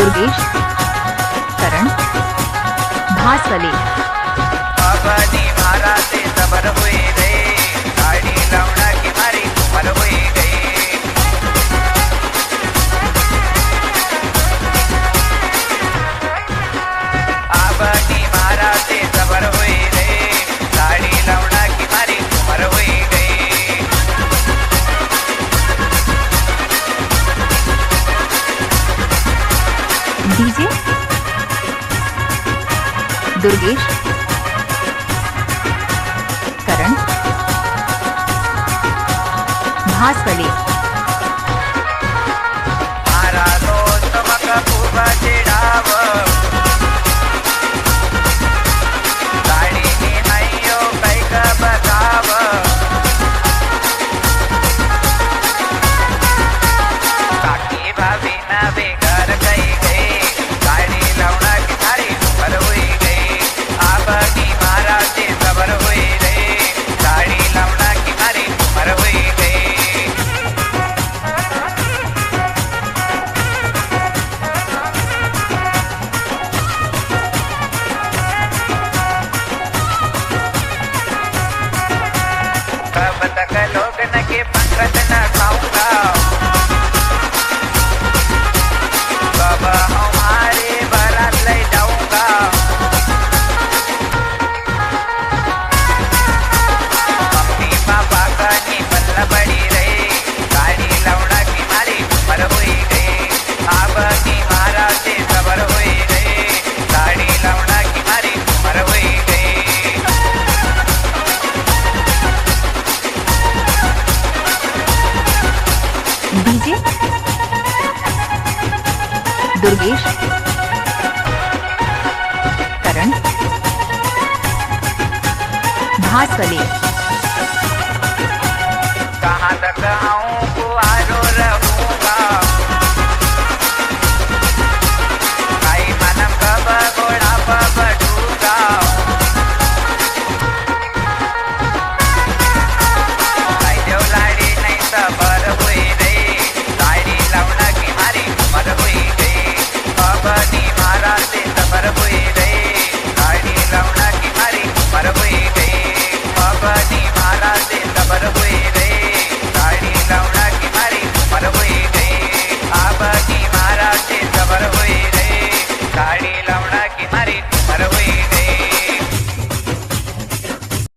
दुर्गेश, करण, भासवले, बाबानी मारा से सबर हुए रे, गाड़ी लौड़ा की मारी उमर हुई गई। बाबानी मारा से सबर हुए रे, गाड़ी लौड़ा की मारी उमर हुई गई। डीजे, दुर्गेश, करण, भासवले, मारा दोस्त मका खूप चिडाव, गाडीने नाही हो कैक बसाव। काकी भाभी ना बेघर गई गई, गाडी लावणा की थारी उमर हुई गई। आबानी मारा से सबर हुई रे, गाडी लावणा की थारी उमर हुई गई। कब तक लोग न के पंगत न खाऊंगा, कब हमारे बारात ले जाऊंगा। मम्मी पापा का नी पल्ला बड़ी रही, गाड़ी लौड़ा की मारी उमर हुई गई। अब की मारा से सबर हुई गई, गाड़ी लौड़ा की मारी उमर हुई गई। डीजे, दुर्गेश, करण, भासवले, कहाँ तक आऊं कुआरो रहूंगा,